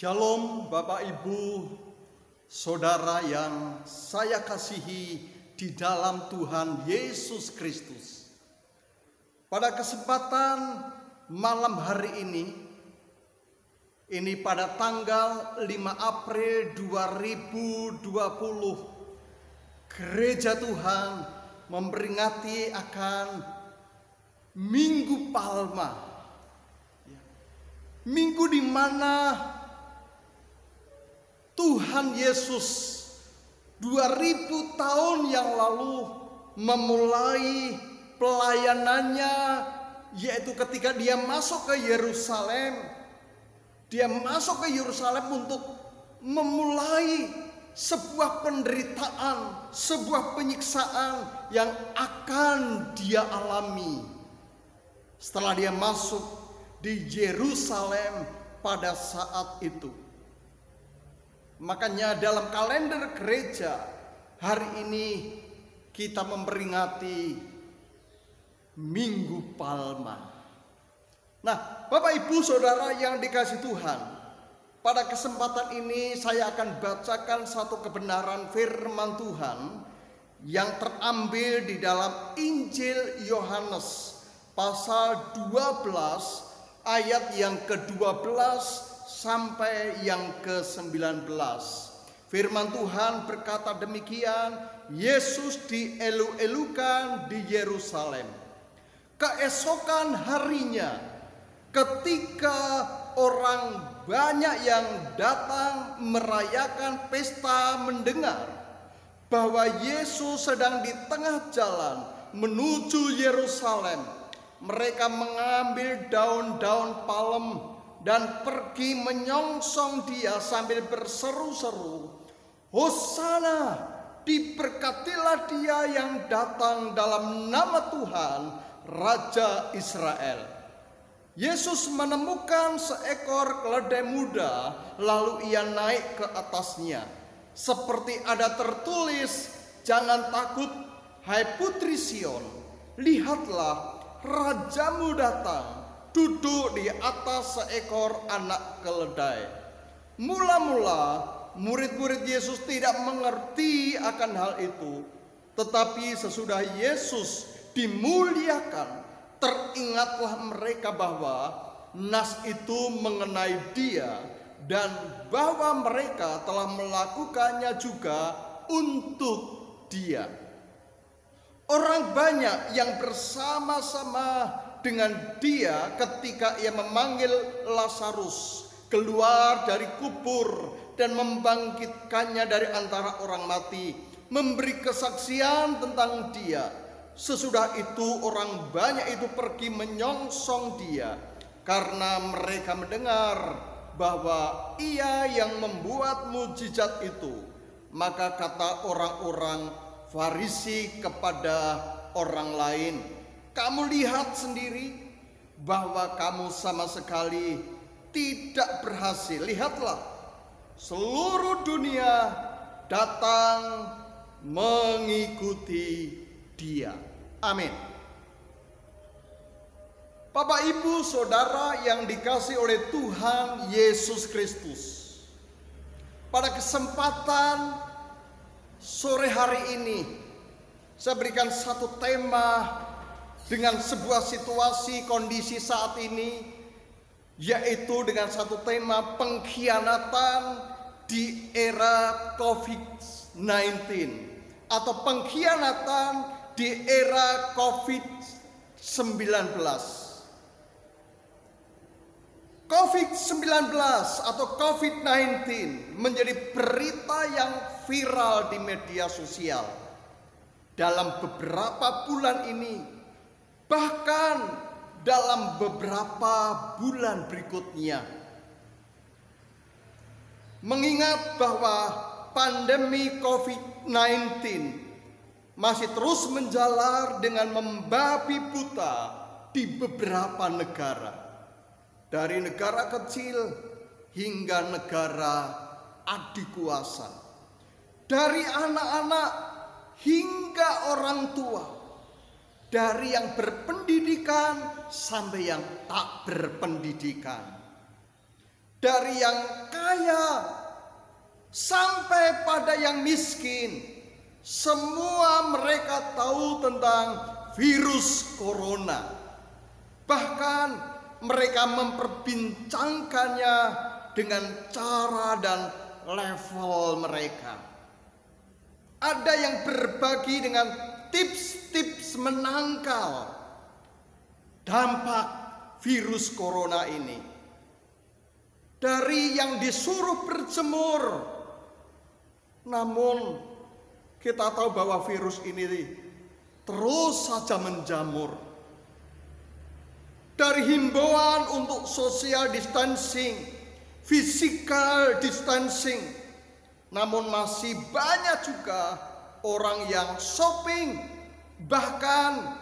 Shalom Bapak Ibu, Saudara yang saya kasihi di dalam Tuhan Yesus Kristus. Pada kesempatan malam hari ini pada tanggal 5 April 2020, Gereja Tuhan memperingati akan Minggu Palma. Minggu di mana Tuhan Yesus 2000 tahun yang lalu memulai pelayanannya, yaitu ketika dia masuk ke Yerusalem. Dia masuk ke Yerusalem untuk memulai sebuah penderitaan, sebuah penyiksaan yang akan dia alami setelah dia masuk di Yerusalem pada saat itu. Makanya dalam kalender gereja hari ini kita memperingati Minggu Palma. Nah, Bapak Ibu Saudara yang dikasihi Tuhan, pada kesempatan ini saya akan bacakan satu kebenaran firman Tuhan yang terambil di dalam Injil Yohanes pasal 12 ayat yang ke-12 sampai yang ke-19. Firman Tuhan berkata demikian, Yesus dielu-elukan di Yerusalem. Keesokan harinya, ketika orang banyak yang datang merayakan pesta mendengar bahwa Yesus sedang di tengah jalan menuju Yerusalem, mereka mengambil daun-daun palem dan pergi menyongsong dia sambil berseru-seru, Hosana, diberkatilah dia yang datang dalam nama Tuhan, Raja Israel. Yesus menemukan seekor keledai muda, lalu ia naik ke atasnya. Seperti ada tertulis, jangan takut, hai putri Sion, lihatlah Rajamu datang, duduk di atas seekor anak keledai. Mula-mula murid-murid Yesus tidak mengerti akan hal itu. Tetapi sesudah Yesus dimuliakan, teringatlah mereka bahwa nas itu mengenai dia dan bahwa mereka telah melakukannya juga untuk dia. Orang banyak yang bersama-sama dengan dia ketika ia memanggil Lazarus keluar dari kubur dan membangkitkannya dari antara orang mati, memberi kesaksian tentang dia. Sesudah itu orang banyak itu pergi menyongsong dia karena mereka mendengar bahwa ia yang membuat mujizat itu. Maka kata orang-orang Farisi kepada orang lain, kamu lihat sendiri bahwa kamu sama sekali tidak berhasil. Lihatlah, seluruh dunia datang mengikuti dia. Amin. Bapak Ibu Saudara yang dikasihi oleh Tuhan Yesus Kristus, pada kesempatan sore hari ini saya berikan satu tema dengan sebuah situasi kondisi saat ini, yaitu dengan satu tema pengkhianatan di era COVID-19 atau pengkhianatan di era COVID-19. COVID-19 atau COVID-19 menjadi berita yang viral di media sosial dalam beberapa bulan ini, bahkan dalam beberapa bulan berikutnya. Mengingat bahwa pandemi COVID-19 masih terus menjalar dengan membabi buta di beberapa negara, dari negara kecil hingga negara adikuasa, dari anak-anak hingga orang tua, dari yang berpendidikan sampai yang tak berpendidikan. dari yang kaya sampai pada yang miskin, semua mereka tahu tentang virus corona. Bahkan mereka memperbincangkannya dengan cara dan level mereka. Ada yang berbagi dengan tips-tips menangkal dampak virus corona ini. Dari yang disuruh berjemur, namun kita tahu bahwa virus ini terus saja menjamur. Dari himbauan untuk social distancing, physical distancing, namun masih banyak juga orang yang shopping, bahkan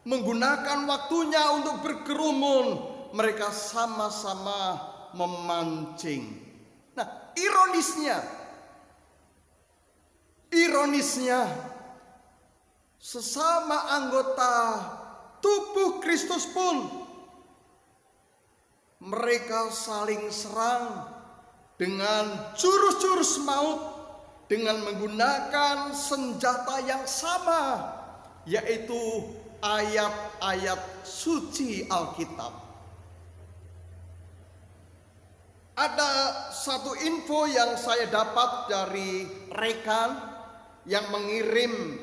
menggunakan waktunya untuk berkerumun. Mereka sama-sama memancing. Nah, ironisnya sesama anggota tubuh Kristus pun mereka saling serang dengan jurus-jurus maut, dengan menggunakan senjata yang sama, yaitu ayat-ayat suci Alkitab. Ada satu info yang saya dapat dari rekan yang mengirim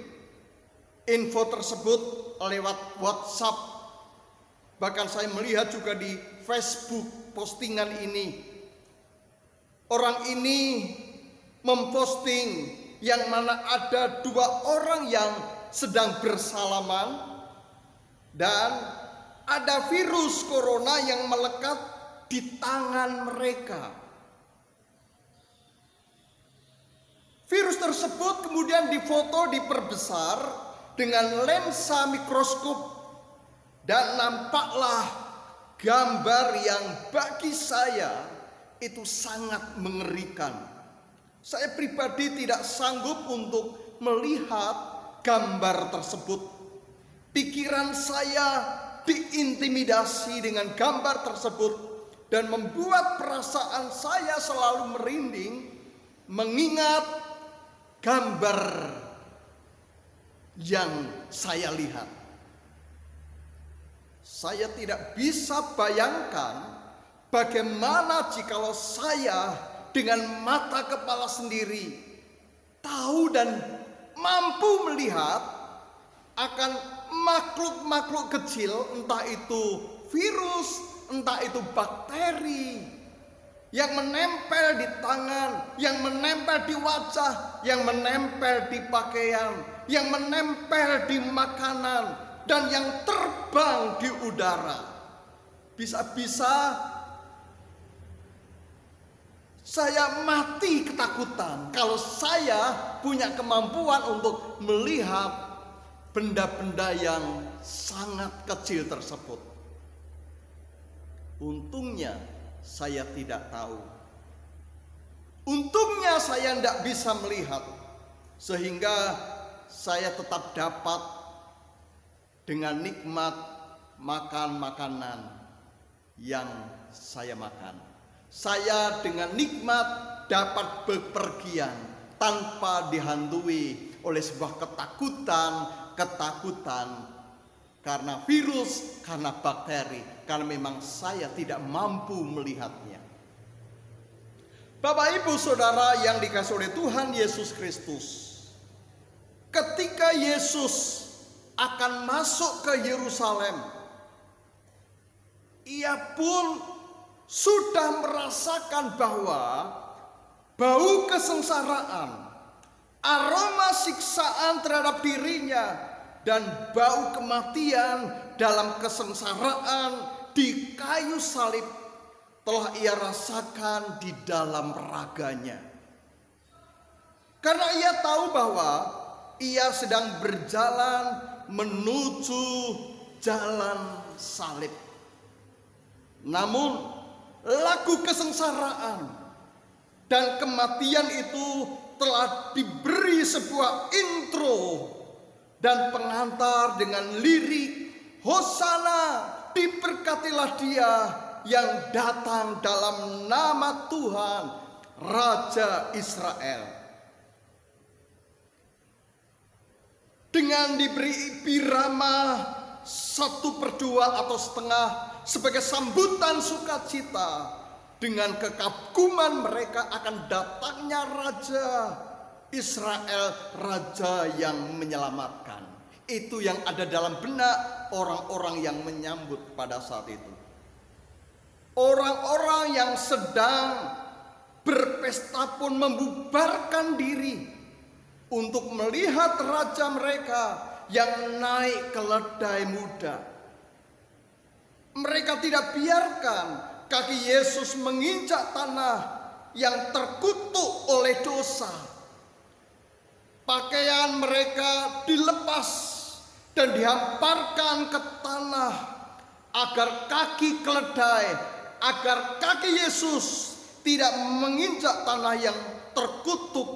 info tersebut lewat WhatsApp. Bahkan saya melihat juga di Facebook postingan ini. Orang ini memposting yang mana ada 2 orang yang sedang bersalaman dan ada virus corona yang melekat di tangan mereka. Virus tersebut kemudian difoto, diperbesar dengan lensa mikroskop dan nampaklah gambar yang bagi saya itu sangat mengerikan. Saya pribadi tidak sanggup untuk melihat gambar tersebut. Pikiran saya diintimidasi dengan gambar tersebut dan membuat perasaan saya selalu merinding mengingat gambar yang saya lihat. Saya tidak bisa bayangkan bagaimana jikalau saya dengan mata kepala sendiri tahu dan mampu melihat akan makhluk-makhluk kecil, entah itu virus, entah itu bakteri yang menempel di tangan, yang menempel di wajah, yang menempel di pakaian, yang menempel di makanan, dan yang terbang di udara. Bisa-bisa saya mati ketakutan kalau saya punya kemampuan untuk melihat benda-benda yang sangat kecil tersebut. Untungnya saya tidak tahu. Untungnya saya tidak bisa melihat, sehingga saya tetap dapat dengan nikmat makan makanan yang saya makan. Saya dengan nikmat dapat bepergian tanpa dihantui oleh sebuah ketakutan karena virus, karena bakteri, karena memang saya tidak mampu melihatnya. Bapak Ibu Saudara yang dikasihi oleh Tuhan Yesus Kristus, ketika Yesus akan masuk ke Yerusalem, ia pun sudah merasakan bahwa bau kesengsaraan, aroma siksaan terhadap dirinya, dan bau kematian dalam kesengsaraan di kayu salib telah ia rasakan di dalam raganya. Karena ia tahu bahwa ia sedang berjalan menuju jalan salib. Namun lagu kesengsaraan dan kematian itu telah diberi sebuah intro dan pengantar dengan lirik, Hosana, diberkatilah dia yang datang dalam nama Tuhan, Raja Israel. Dengan diberi birama 1/2 atau setengah sebagai sambutan sukacita, dengan kekaguman mereka akan datangnya Raja Israel, Raja yang menyelamatkan. Itu yang ada dalam benak orang-orang yang menyambut pada saat itu. Orang-orang yang sedang berpesta pun membubarkan diri untuk melihat raja mereka yang naik keledai muda. Mereka tidak biarkan kaki Yesus menginjak tanah yang terkutuk oleh dosa. Pakaian mereka dilepas dan dihamparkan ke tanah agar kaki keledai, agar kaki Yesus tidak menginjak tanah yang terkutuk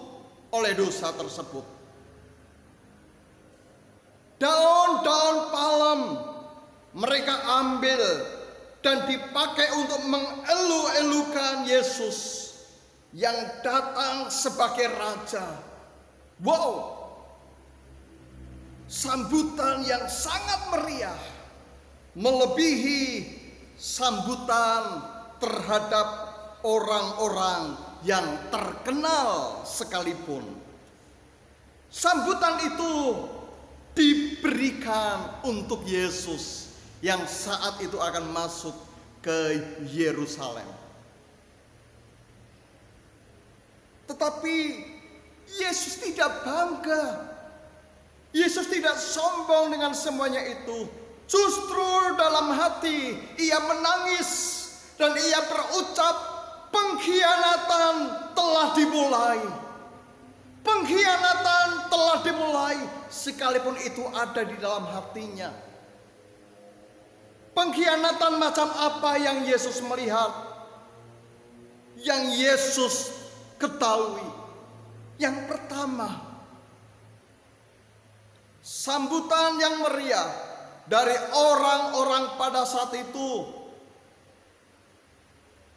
oleh dosa tersebut. Daun-daun palem mereka ambil dan dipakai untuk mengelu-elukan Yesus yang datang sebagai raja. Wow, sambutan yang sangat meriah, melebihi sambutan terhadap orang-orang yang terkenal sekalipun. Sambutan itu diberikan untuk Yesus yang saat itu akan masuk ke Yerusalem. Tetapi Yesus tidak bangga. Yesus tidak sombong dengan semuanya itu. Justru dalam hati ia menangis dan ia berucap, pengkhianatan telah dimulai. Pengkhianatan telah dimulai, sekalipun itu ada di dalam hatinya. Pengkhianatan macam apa yang Yesus melihat? Yang Yesus ketahui. Yang pertama, sambutan yang meriah dari orang-orang pada saat itu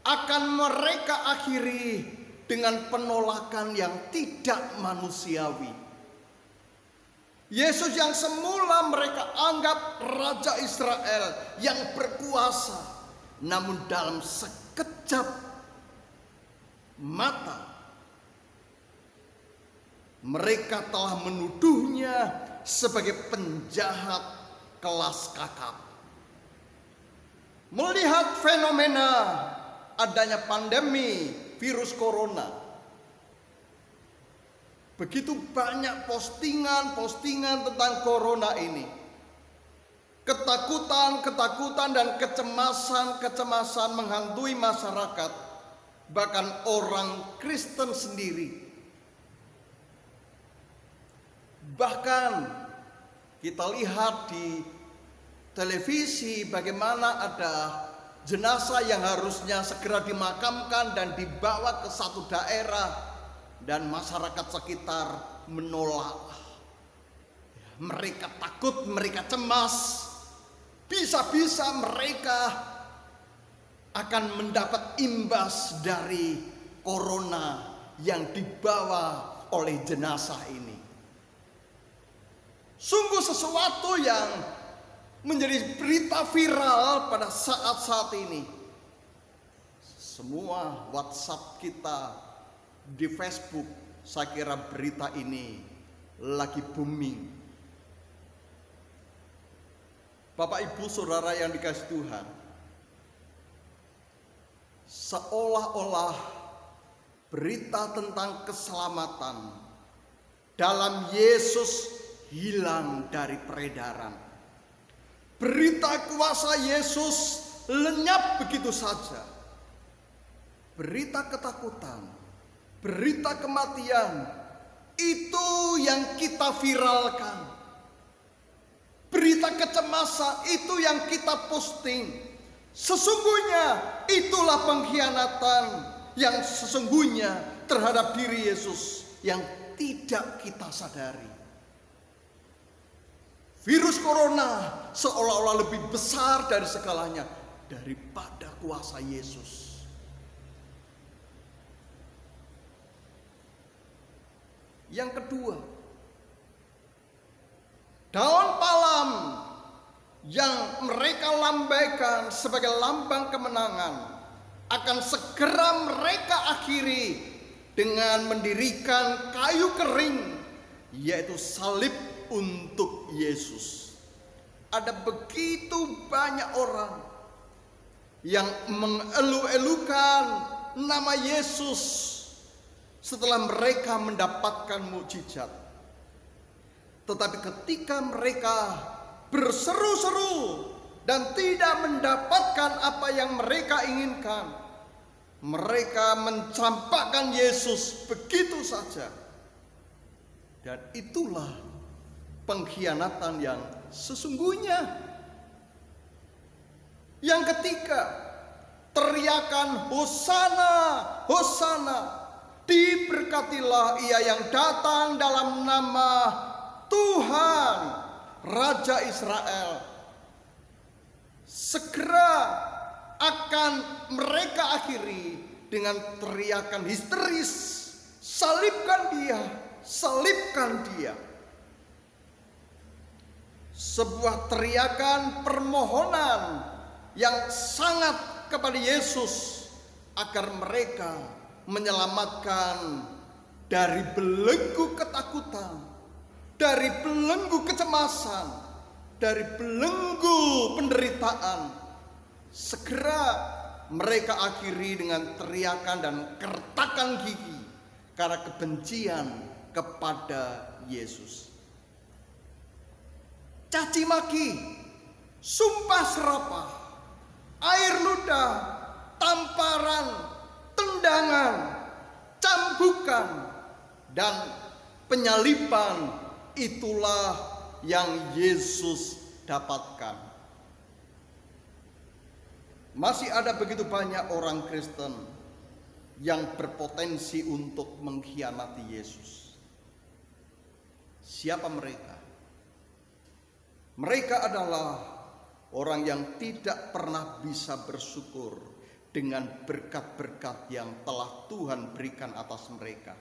akan mereka akhiri dengan penolakan yang tidak manusiawi. Yesus yang semula mereka anggap Raja Israel yang berkuasa, namun dalam sekejap mata mereka telah menuduhnya sebagai penjahat kelas kakap. Melihat fenomena adanya pandemi virus corona, begitu banyak postingan-postingan tentang corona ini. Ketakutan dan kecemasan menghantui masyarakat, bahkan orang Kristen sendiri. Bahkan kita lihat di televisi bagaimana ada jenazah yang harusnya segera dimakamkan dan dibawa ke satu daerah, dan masyarakat sekitar menolak. Mereka takut, mereka cemas. Bisa-bisa mereka akan mendapat imbas dari corona yang dibawa oleh jenazah ini. Sungguh sesuatu yang menjadi berita viral pada saat-saat ini. Semua WhatsApp kita, di Facebook, saya kira berita ini lagi booming. Bapak, Ibu, Saudara yang dikasihi Tuhan, seolah-olah berita tentang keselamatan dalam Yesus hilang dari peredaran. Berita kuasa Yesus lenyap begitu saja. Berita ketakutan, berita kematian, itu yang kita viralkan. Berita kecemasan, itu yang kita posting. Sesungguhnya itulah pengkhianatan yang sesungguhnya terhadap diri Yesus yang tidak kita sadari. Virus corona seolah-olah lebih besar dari segalanya, daripada kuasa Yesus. Yang kedua, daun palem yang mereka lambaikan sebagai lambang kemenangan akan segera mereka akhiri dengan mendirikan kayu kering, yaitu salib untuk Yesus. Ada begitu banyak orang yang mengelu-elukan nama Yesus setelah mereka mendapatkan mukjizat. Tetapi ketika mereka berseru-seru dan tidak mendapatkan apa yang mereka inginkan, mereka mencampakkan Yesus begitu saja. Dan itulah pengkhianatan yang sesungguhnya. Yang ketiga, teriakan Hosana, Hosana, diberkatilah ia yang datang dalam nama Tuhan, Raja Israel. Segera akan mereka akhiri dengan teriakan histeris, salibkan dia, salibkan dia. Sebuah teriakan permohonan yang sangat kepada Yesus agar mereka menyelamatkan dari belenggu ketakutan, dari belenggu kecemasan, dari belenggu penderitaan. Segera mereka akhiri dengan teriakan dan kertakan gigi karena kebencian kepada Yesus. Caci maki, sumpah serapah, air ludah, tamparan, tendangan, cambukan, dan penyaliban, itulah yang Yesus dapatkan. Masih ada begitu banyak orang Kristen yang berpotensi untuk mengkhianati Yesus. Siapa mereka? Mereka adalah orang yang tidak pernah bisa bersyukur dengan berkat-berkat yang telah Tuhan berikan atas mereka.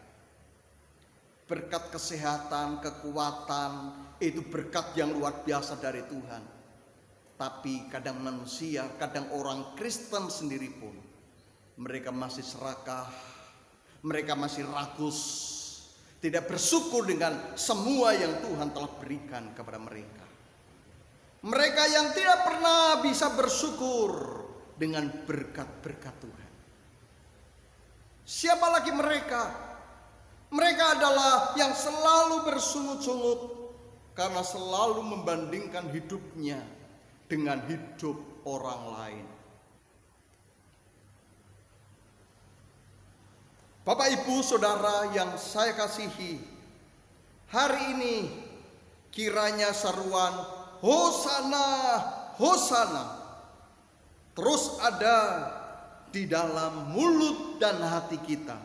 Berkat kesehatan, kekuatan, itu berkat yang luar biasa dari Tuhan. Tapi kadang manusia, kadang orang Kristen sendiri pun, mereka masih serakah, mereka masih rakus, tidak bersyukur dengan semua yang Tuhan telah berikan kepada mereka. Mereka yang tidak pernah bisa bersyukur dengan berkat-berkat Tuhan. Siapa lagi mereka? Mereka adalah yang selalu bersungut-sungut karena selalu membandingkan hidupnya dengan hidup orang lain. Bapak, Ibu, Saudara yang saya kasihi, hari ini kiranya seruan Hosana, Hosana terus ada di dalam mulut dan hati kita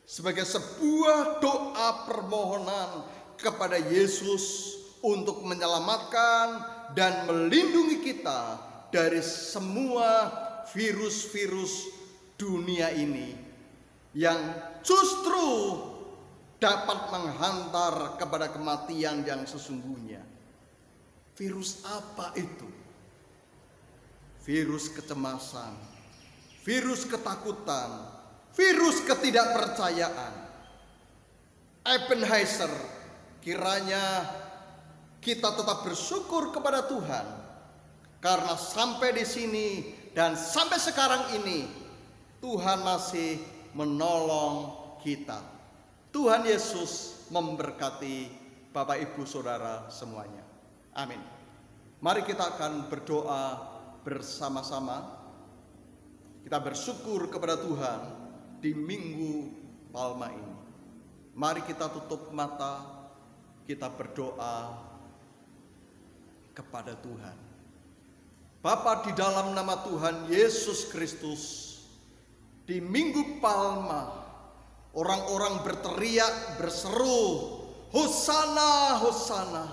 sebagai sebuah doa permohonan kepada Yesus untuk menyelamatkan dan melindungi kita dari semua virus-virus dunia ini yang justru dapat menghantar kepada kematian yang sesungguhnya. Virus apa itu? Virus kecemasan, virus ketakutan, virus ketidakpercayaan. Ebenezer, kiranya kita tetap bersyukur kepada Tuhan karena sampai di sini dan sampai sekarang ini Tuhan masih menolong kita. Tuhan Yesus memberkati Bapak, Ibu, Saudara semuanya. Amin. Mari kita akan berdoa bersama-sama. Kita bersyukur kepada Tuhan di Minggu Palma ini. Mari kita tutup mata, kita berdoa kepada Tuhan. Bapa, di dalam nama Tuhan Yesus Kristus, di Minggu Palma, orang-orang berteriak, berseru, Hosana, Hosana.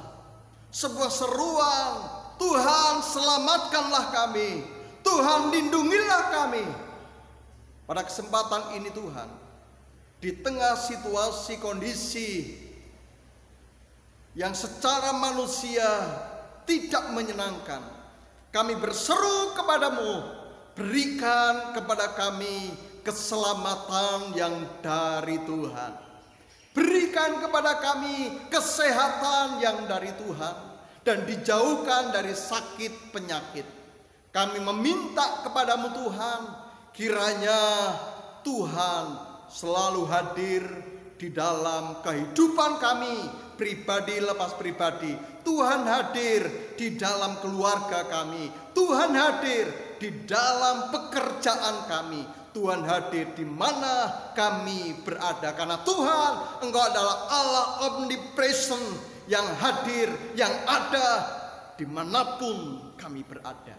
Sebuah seruan, Tuhan selamatkanlah kami. Tuhan, lindungilah kami. Pada kesempatan ini Tuhan, di tengah situasi kondisi yang secara manusia tidak menyenangkan, kami berseru kepadamu, berikan kepada kami keselamatan yang dari Tuhan. Berikan kepada kami kesehatan yang dari Tuhan, dan dijauhkan dari sakit penyakit. Kami meminta kepadamu Tuhan, kiranya Tuhan selalu hadir di dalam kehidupan kami, pribadi lepas pribadi. Tuhan hadir di dalam keluarga kami. Tuhan hadir di dalam pekerjaan kami. Tuhan hadir di mana kami berada. Karena Tuhan, Engkau adalah Allah omnipresent yang hadir, yang ada dimanapun kami berada.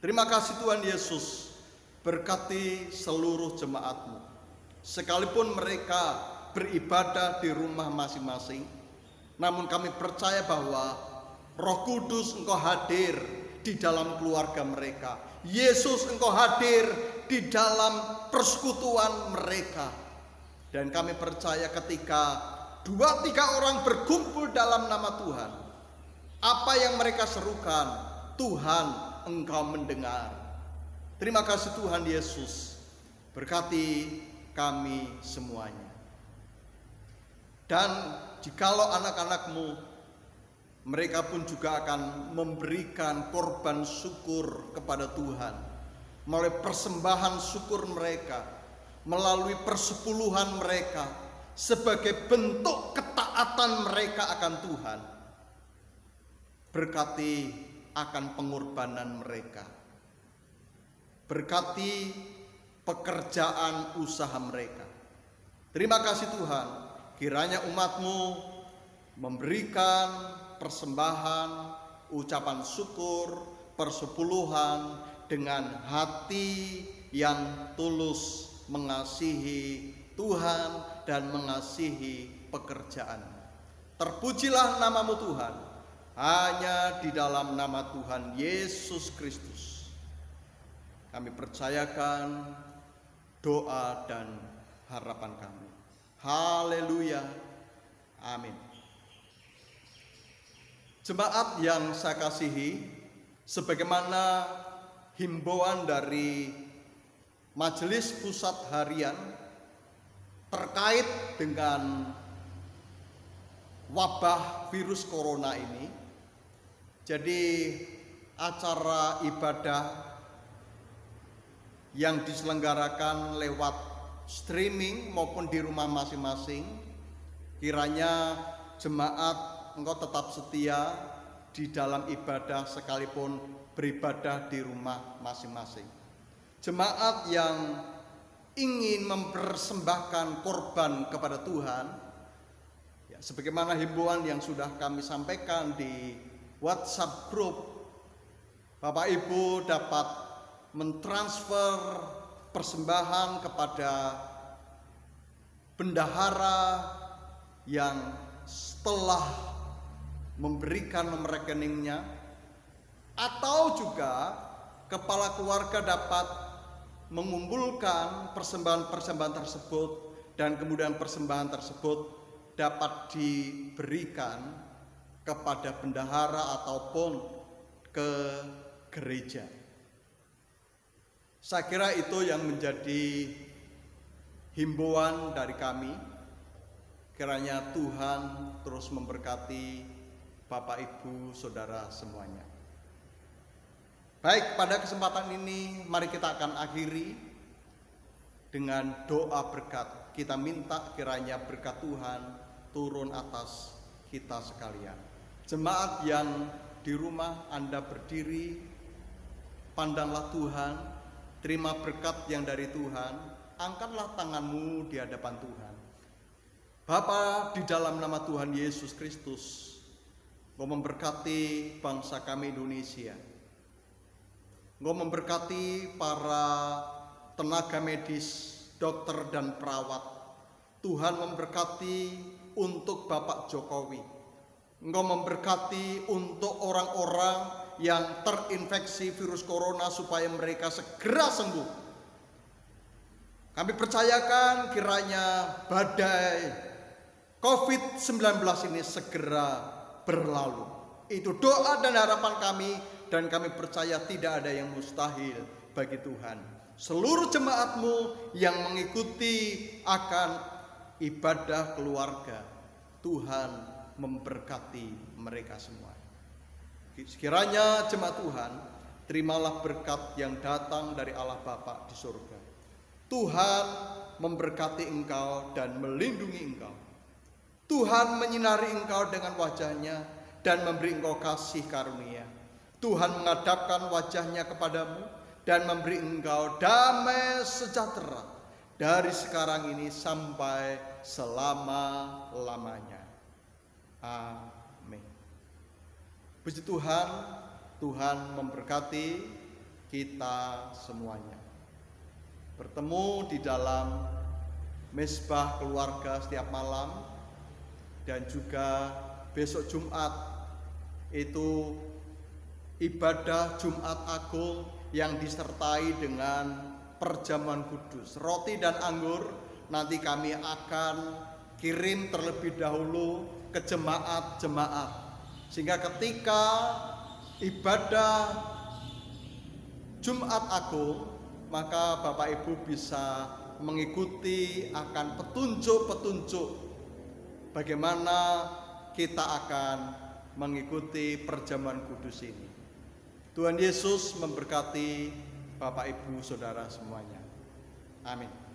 Terima kasih Tuhan Yesus. Berkati seluruh jemaat-Mu. Sekalipun mereka beribadah di rumah masing-masing, namun kami percaya bahwa Roh Kudus Engkau hadir di dalam keluarga mereka. Yesus Engkau hadir di dalam persekutuan mereka. Dan kami percaya ketika 2-3 orang berkumpul dalam nama Tuhan, apa yang mereka serukan, Tuhan Engkau mendengar. Terima kasih Tuhan Yesus. Berkati kami semuanya. Dan jikalau anak-anak-Mu, mereka pun juga akan memberikan korban syukur kepada Tuhan melalui persembahan syukur mereka, melalui persepuluhan mereka, sebagai bentuk ketaatan mereka akan Tuhan. Berkati akan pengorbanan mereka. Berkati pekerjaan usaha mereka. Terima kasih Tuhan, kiranya umat-Mu memberikan persembahan, ucapan syukur, persepuluhan dengan hati yang tulus mengasihi Tuhan dan mengasihi pekerjaan. Terpujilah nama-Mu Tuhan, hanya di dalam nama Tuhan Yesus Kristus kami percayakan doa dan harapan kami. Haleluya. Amin. Jemaat yang saya kasihi, sebagaimana himbauan dari Majelis Pusat Harian terkait dengan wabah virus corona ini, jadi acara ibadah yang diselenggarakan lewat streaming maupun di rumah masing-masing, kiranya jemaat engkau tetap setia di dalam ibadah sekalipun beribadah di rumah masing-masing. Jemaat yang ingin mempersembahkan korban kepada Tuhan, ya, sebagaimana himbauan yang sudah kami sampaikan di WhatsApp group, Bapak Ibu dapat mentransfer persembahan kepada bendahara yang setelah memberikan nomor rekeningnya, atau juga kepala keluarga dapat mengumpulkan persembahan-persembahan tersebut dan kemudian persembahan tersebut dapat diberikan kepada bendahara ataupun ke gereja. Saya kira itu yang menjadi himbauan dari kami. Kiranya Tuhan terus memberkati Bapak Ibu Saudara semuanya. Baik, pada kesempatan ini mari kita akan akhiri dengan doa berkat. Kita minta kiranya berkat Tuhan turun atas kita sekalian. Jemaat yang di rumah Anda berdiri, pandanglah Tuhan, terima berkat yang dari Tuhan, angkatlah tanganmu di hadapan Tuhan. Bapa, di dalam nama Tuhan Yesus Kristus, Engkau memberkati bangsa kami Indonesia. Engkau memberkati para tenaga medis, dokter dan perawat. Tuhan memberkati untuk Bapak Jokowi. Engkau memberkati untuk orang-orang yang terinfeksi virus corona supaya mereka segera sembuh. Kami percayakan kiranya badai COVID-19 ini segera berlalu. Itu doa dan harapan kami, dan kami percaya tidak ada yang mustahil bagi Tuhan. Seluruh jemaatmu yang mengikuti akan ibadah keluarga, Tuhan memberkati mereka semua. Sekiranya jemaat Tuhan, terimalah berkat yang datang dari Allah Bapa di surga. Tuhan memberkati engkau dan melindungi engkau. Tuhan menyinari engkau dengan wajah-Nya dan memberi engkau kasih karunia. Tuhan menghadapkan wajah-Nya kepadamu dan memberi engkau damai sejahtera dari sekarang ini sampai selama-lamanya. Amin. Puji Tuhan, Tuhan memberkati kita semuanya. Bertemu di dalam mezbah keluarga setiap malam, dan juga besok Jumat itu ibadah Jumat Agung yang disertai dengan perjamuan kudus, roti dan anggur. Nanti kami akan kirim terlebih dahulu ke jemaat-jemaat, sehingga ketika ibadah Jumat Agung, maka Bapak Ibu bisa mengikuti akan petunjuk-petunjuk bagaimana kita akan mengikuti perjamuan kudus ini. Tuhan Yesus memberkati Bapak Ibu Saudara semuanya. Amin.